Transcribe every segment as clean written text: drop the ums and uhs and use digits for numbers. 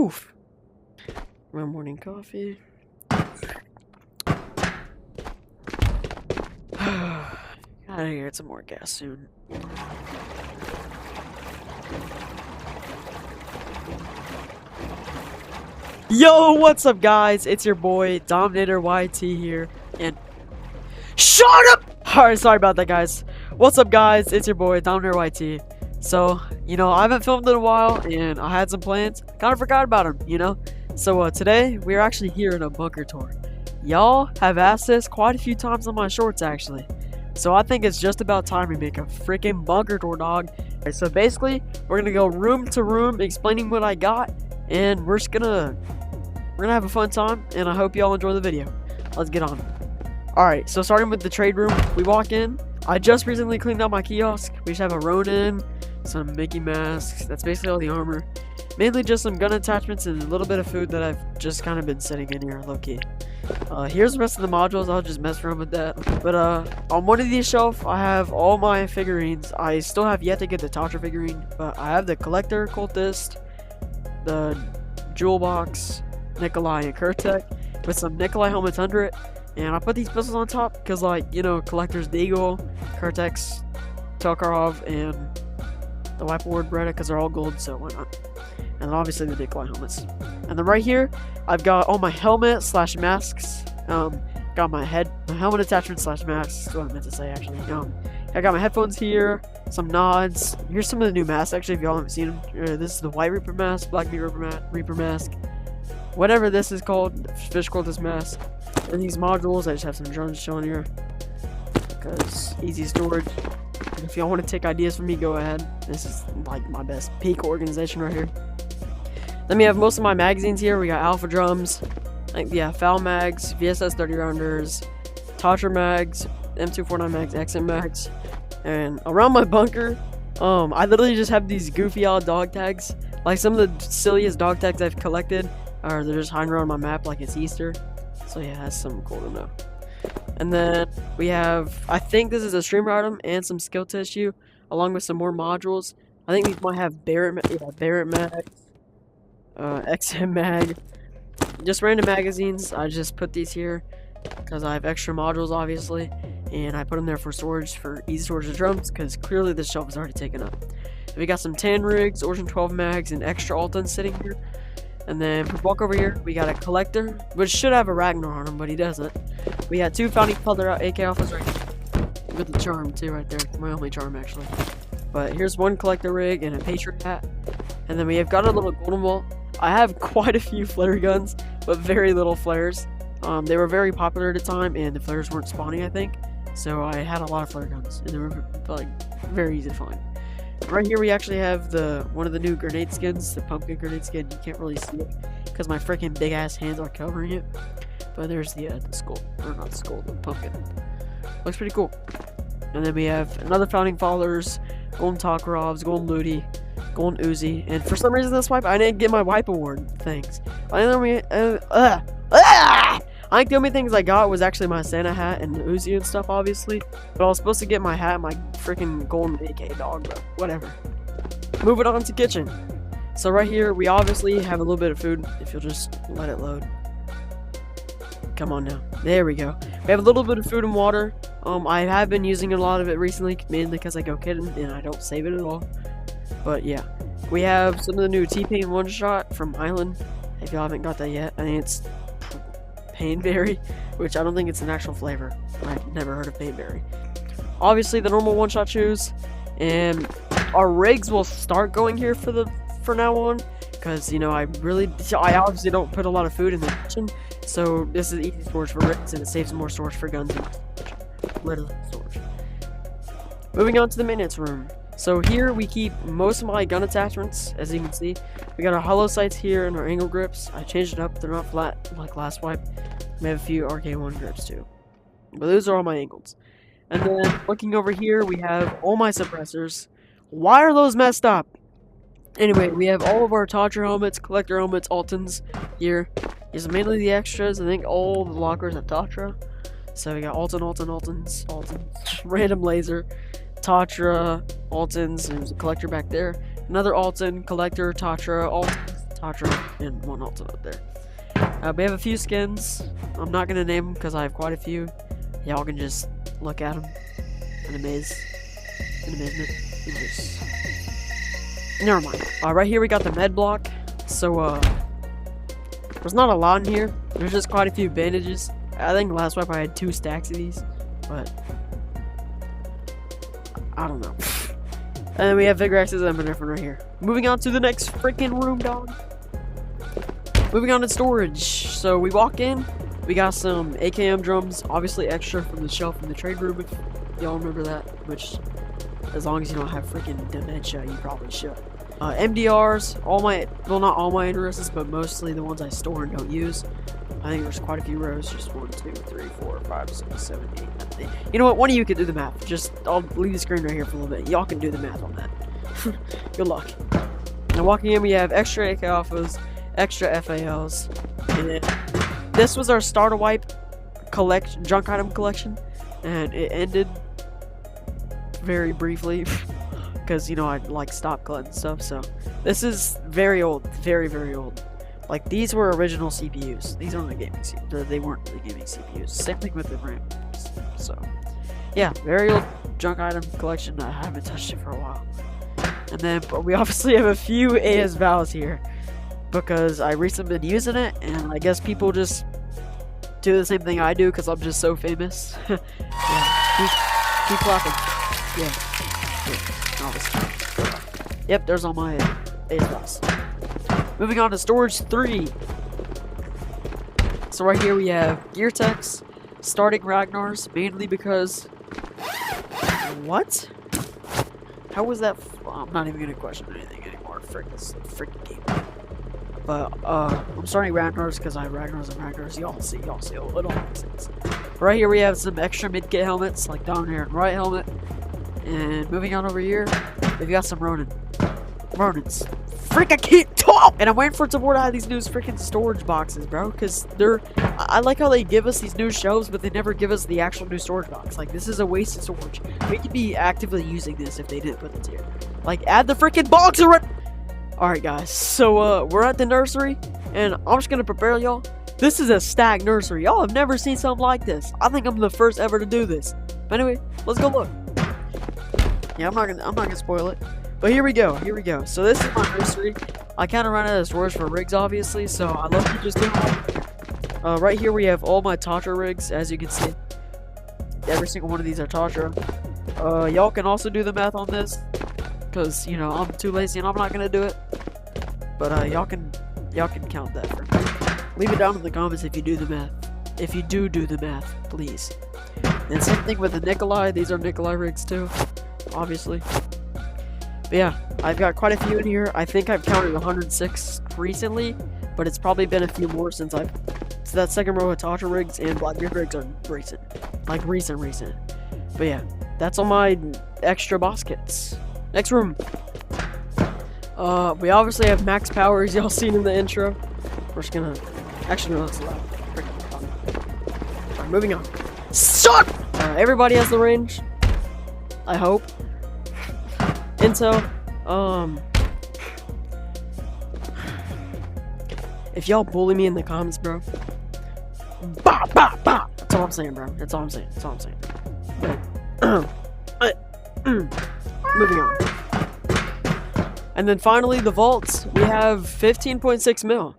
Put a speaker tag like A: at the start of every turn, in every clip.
A: Oof. My morning coffee. Gotta get some more gas soon. Yo, what's up, guys? It's your boy Dominator YT here, and shut up! Alright, sorry about that, guys. What's up, guys? It's your boy Dominator YT. So, I haven't filmed in a while, and I had some plans. Kind of forgot about them, So, today, we're actually here in a bunker tour. Y'all have asked this quite a few times on my shorts, actually. So, I think it's just about time we make a freaking bunker tour, dog. Alright, so basically, we're gonna go room to room, explaining what I got, and we're gonna have a fun time, and I hope y'all enjoy the video. Let's get on. Alright, so starting with the trade room, we walk in. I just recently cleaned out my kiosk. We just have a Ronin, some Mickey masks. That's basically all the armor. Mainly just some gun attachments and a little bit of food that I've just kind of been sitting in here, low-key. Here's the rest of the modules. I'll just mess around with that. But on one of these shelves, I have all my figurines. I still have yet to get the Tatra figurine, but I have the Collector, Cultist, the Jewel Box, Nikolai, and Kurtek with some Nikolai helmets under it. And I put these pistols on top because, Collector's Deagle, Kurtek's Tokarov, and the Whiteboard Beretta because they're all gold, so why not? And then obviously the Nikolai helmets. And then right here, I've got all my helmet / masks. Got my helmet attachment / masks. That's what I meant to say, actually. I got my headphones here, some nods. Here's some of the new masks, actually, if y'all haven't seen them. This is the White Reaper mask, Black Reaper mask, whatever this is called, Fish Cultist mask. And these modules, I just have some drones showing here because easy storage. If y'all want to take ideas from me, go ahead. This is like my best peak organization right here. Then we have most of my magazines here. We got Alpha drums, Foul mags, VSS 30 rounders, Tatra mags, M249 mags, XM mags. And around my bunker, I literally just have these goofy odd dog tags. Like some of the silliest dog tags I've collected, or they're just hiding around my map like it's Easter. So yeah, that's something cool to know. And then we have, I think this is a streamer item and some skill tissue, along with some more modules. I think these might have Barrett mags, XM mag, just random magazines. I just put these here because I have extra modules, obviously, and I put them there for storage, for easy storage of drums, because clearly this shelf is already taken up. We got some tan rigs, Origin 12 mags, and extra Altons sitting here. And then for bulk over here, we got a Collector, which should have a Ragnar on him, but he doesn't. We got two Founding Color AK Alphas right here, with the charm too right there. My only charm, actually. But here's one Collector rig and a Patriot hat. And then we have got a little golden wall. I have quite a few flare guns, but very little flares. They were very popular at the time, and the flares weren't spawning, I think. So I had a lot of flare guns, and they were very easy to find. Right here we actually have one of the new grenade skins, the pumpkin grenade skin. You can't really see it because my freaking big ass hands are covering it. But there's the skull, or not the skull, the pumpkin. Looks pretty cool. And then we have another Founding Fathers, Golden Tokarovs, Golden Ludi, Golden Uzi, and for some reason this wipe, I didn't get my wipe award things. I think the only things I got was actually my Santa hat and the Uzi and stuff, obviously. But I was supposed to get my hat and my freaking golden AK dog, but whatever. Moving on to kitchen. So right here, we obviously have a little bit of food, if you'll just let it load. Come on now. There we go. We have a little bit of food and water. I have been using a lot of it recently, mainly because I go kidding and I don't save it at all. But yeah. We have some of the new T-Pain one-shot from Island. If y'all haven't got that yet, I think it's Painberry, which I don't think it's an actual flavor. I've never heard of Painberry. Obviously, the normal one-shot shoes, and our rigs will start going here for now on, because I obviously don't put a lot of food in the kitchen, so this is easy storage for rigs, and it saves more storage for guns and literally storage. Moving on to the maintenance room. So here we keep most of my gun attachments, as you can see. We got our hollow sights here and our angle grips. I changed it up, they're not flat like last wipe. We have a few RK1 grips too. But those are all my angles. And then looking over here, we have all my suppressors. Why are those messed up? Anyway, we have all of our Tatra helmets, Collector helmets, Altons here. These are mainly the extras. I think all the lockers have Tatra. So we got Altons, random laser, Tatra, Altons, and there's a Collector back there. Another Alton, Collector, Tatra, Altons, Tatra, and one ultimate there. We have a few skins. I'm not gonna name them because I have quite a few. Y'all can just look at them in amazement. Never mind. Right here we got the med block. So there's not a lot in here. There's just quite a few bandages. I think last wipe I had 2 stacks of these, but I don't know. And then we have Vigor X's and Epinephrine right here. Moving on to the next freaking room, dog. Moving on to storage. So we walk in, we got some AKM drums, obviously extra from the shelf in the trade room, if y'all remember that, which, as long as you don't have freaking dementia, you probably should. MDRs, well, not all my interests, but mostly the ones I store and don't use. I think there's quite a few rows, just 1, 2, 3, 4, 5, 6, 7, 8, 9. You know what, one of you can do the math. I'll leave the screen right here for a little bit. Y'all can do the math on that. Good luck. Now walking in, we have extra AK Alphas, extra FALs, and then this was our starter wipe junk item collection, and it ended very briefly because, you know, I like stopped collecting stuff. So this is very old, very, very old. Like, these were original CPUs. These aren't the gaming CPUs. They weren't the gaming CPUs. Same thing with the RAM. So yeah, very old junk item collection. I haven't touched it for a while. And then we obviously have a few AS Vals here because I recently been using it, and I guess people just do the same thing I do because I'm just so famous. Yeah, keep clapping. Yeah, obviously. Yep, there's all my AS Vals. Moving on to storage 3. So right here we have gear techs, starting Ragnars, mainly because... What? How was that? I'm not even gonna question anything anymore. Frick, this is a freaking game. But I'm starting Ragnars because I have Ragnars and Ragnars. Y'all see, it all makes sense. Right here we have some extra mid-kit helmets, like down here and right helmet. And moving on over here, we've got some Ronins. Frick, I can't talk! And I'm waiting for Tabor to have these new freaking storage boxes, bro. Because I like how they give us these new shelves, but they never give us the actual new storage box. Like, this is a waste of storage. We could be actively using this if they didn't put this here. Like, add the freaking box already! Alright, guys. So, we're at the nursery, and I'm just gonna prepare y'all. This is a stacked nursery. Y'all have never seen something like this. I think I'm the first ever to do this. But anyway, let's go look. Yeah, I'm not gonna spoil it. But here we go. So this is my nursery. I kind of run out of storage for rigs, obviously, so I love to just do it. Right here we have all my Tatra rigs, as you can see. Every single one of these are Tatra. Y'all can also do the math on this, because, you know, I'm too lazy and I'm not gonna do it. But y'all can count that for me. Leave it down in the comments if you do the math. If you do the math, please. And same thing with the Nikolai. These are Nikolai rigs too, obviously. But yeah, I've got quite a few in here. I think I've counted 106 recently, but it's probably been a few more since So that second row of Tatra rigs and Blackbeard rigs are recent. Like recent. But yeah, that's all my extra boss kits. Next room. We obviously have max power, as y'all seen in the intro. We're just gonna... Actually, no, that's loud. Alright, moving on. Shut! Everybody has the range. I hope. Intel, if y'all bully me in the comments, bro, bah, bah, bah. That's all I'm saying, bro. That's all I'm saying. Moving on. And then finally, the vaults. We have 15.6 mil.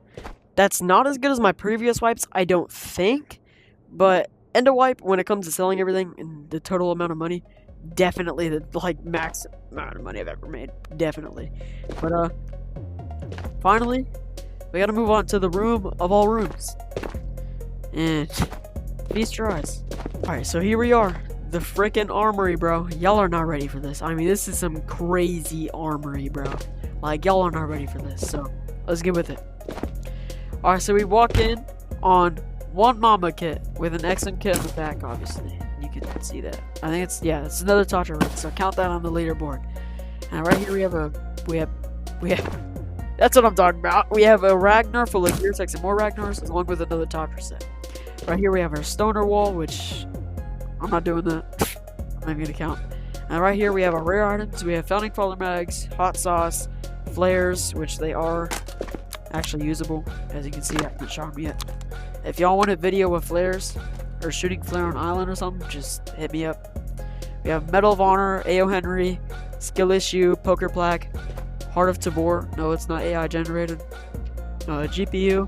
A: That's not as good as my previous wipes, I don't think. But Endo wipe, when it comes to selling everything and the total amount of money, definitely the max amount of money I've ever made. Definitely. But finally, we gotta move on to the room of all rooms. And feast your eyes. Alright, so here we are. The frickin' armory, bro. Y'all are not ready for this. I mean, this is some crazy armory, bro. Like, y'all are not ready for this. So, let's get with it. Alright, so we walk in on one mama kit with an excellent kit in the back, obviously. You can see that. I think it's another Tatra rig, so count that on the leaderboard. And right here we have that's what I'm talking about. We have a Ragnar full of gear techs and more Ragnars, along with another Tatra set. Right here we have our stoner wall, which I'm not doing that. I'm not even gonna count. And right here we have our rare items. We have founding father mags, hot sauce, flares, which they are. actually usable. As you can see, I haven't shot them yet. If y'all want a video with flares, or shooting flare on island or something, just hit me up. We have Medal of Honor, A.O. Henry, Skill Issue, Poker Plaque, Heart of Tabor. No, it's not AI generated. GPU,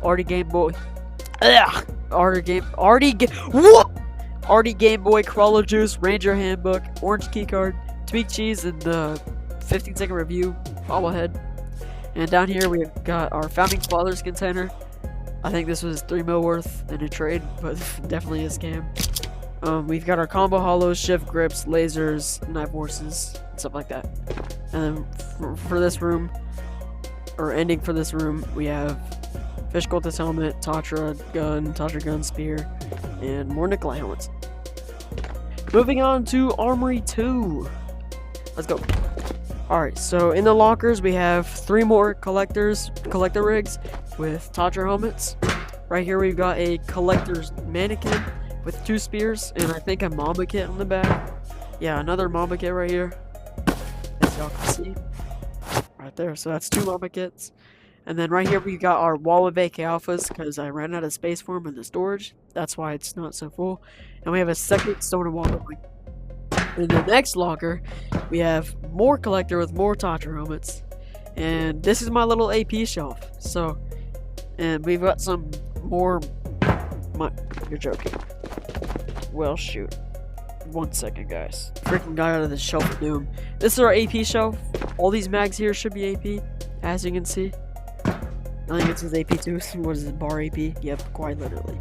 A: Arty Game Boy. Ugh! Arty Game Boy, Crawler Juice, Ranger Handbook, Orange Keycard, Tweak Cheese, and the 15-second review bobblehead. And down here we've got our Founding Fathers container. I think this was 3 mil worth in a trade, but definitely a scam. We've got our combo hollows, shift grips, lasers, knife horses, stuff like that. And then for this room, or ending for this room, we have Fish Cultist helmet, Tatra gun, spear, and more Nikolai helmets. Moving on to Armory 2. Let's go. Alright, so in the lockers we have 3 more collector rigs with Tatra helmets. Right here we've got a collector's mannequin with 2 spears and I think a Mamba kit on the back. Yeah, another Mamba kit right here, as y'all can see. Right there, so that's 2 Mamba kits. And then right here we got our wall of AK Alphas because I ran out of space for them in the storage. That's why it's not so full. And we have a second stoner wall going. In the next locker, we have more collector with more Tatra helmets. And this is my little AP shelf. So, and we've got some more... You're joking. Well, shoot. 1 second, guys. Freaking got out of the shelf of doom. This is our AP shelf. All these mags here should be AP, as you can see. I think it says AP too. What is it? Bar AP? Yep, quite literally.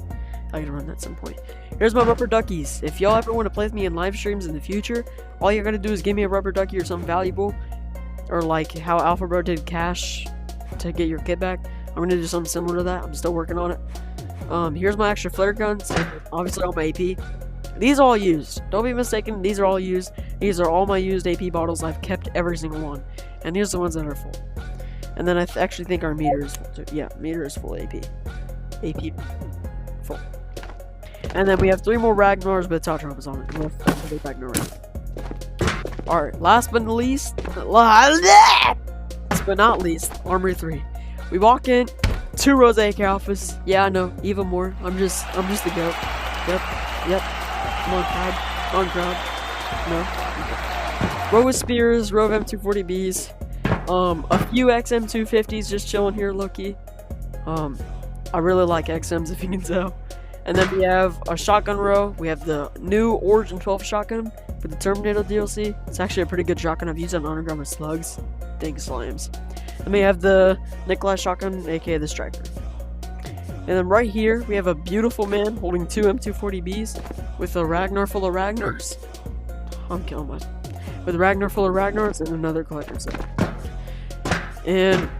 A: I can run that at some point. Here's my rubber duckies. If y'all ever want to play with me in live streams in the future, all you gotta do is give me a rubber ducky or something valuable. Or like how Alpha Bro did cash to get your kit back. I'm gonna do something similar to that. I'm still working on it. Here's my extra flare guns. And obviously all my AP. These are all used. Don't be mistaken. These are all used. These are all my used AP bottles. I've kept every single one. And here's the ones that are full. And then I actually think our meter is full too. Yeah, meter is full AP. AP full. And then we have 3 more Ragnars with Tatra helmets on it. Alright, last but not least, Armory 3. We walk in, 2 rows of AK Alphas. Yeah, I know, even more. I'm just the goat. Yep. Come on, crowd. No. Row of spears, row of M240Bs. A few XM250s just chilling here, low-key. I really like XMs, if you can tell. And then we have a shotgun row. We have the new Origin 12 shotgun for the Terminator DLC. It's actually a pretty good shotgun. I've used it on underground with slugs. Dang slimes. Then we have the Nikolai shotgun, aka the Striker. And then right here, we have a beautiful man holding 2 M240Bs with a Ragnar full of Ragnars. I'm killing myself. With a Ragnar full of Ragnars and another collector set. And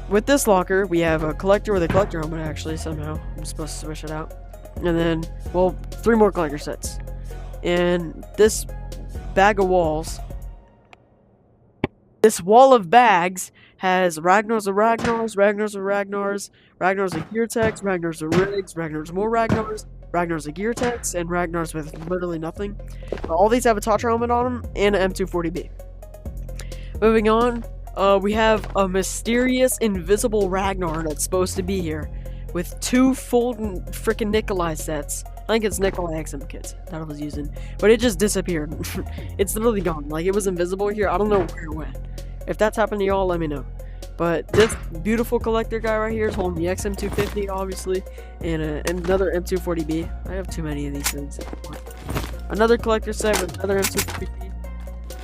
A: with this locker, we have a collector with a collector helmet, actually, somehow. I'm supposed to switch it out. And then, well, 3 more collector sets. And this bag of walls, this wall of bags has Ragnars of Ragnars, Ragnars of Ragnars, Ragnars of Gear Techs, Ragnars of Rigs, Ragnars more Ragnars, Ragnars of Gear Techs, and Ragnars with literally nothing. All these have a Tatra helmet on them and an M240B. Moving on, we have a mysterious invisible Ragnar that's supposed to be here with 2 full freaking Nikolai sets. I think it's Nikolai XM kits that I was using, but it just disappeared. It's literally gone. Like, it was invisible here. I don't know where it went. If that's happened to y'all, let me know. But this beautiful collector guy right here is holding the XM250, obviously, and another M240B. I have too many of these things. Another collector set with another M240B,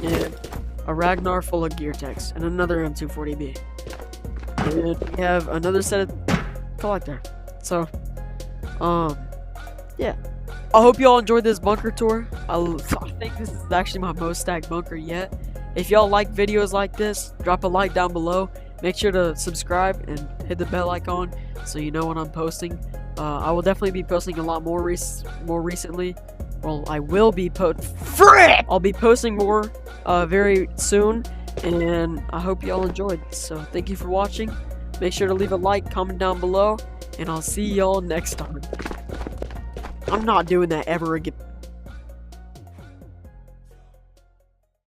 A: and a Ragnar full of Gear Techs, and another M240B. And we have another set of collector. So, yeah. I hope y'all enjoyed this bunker tour. I think this is actually my most stacked bunker yet. If y'all like videos like this, drop a like down below. Make sure to subscribe and hit the bell icon so you know when I'm posting. I will definitely be posting a lot more recently. Well, I will be I'll be posting more very soon, and I hope y'all enjoyed. So thank you for watching. Make sure to leave a like, comment down below, and I'll see y'all next time. I'm not doing that ever again.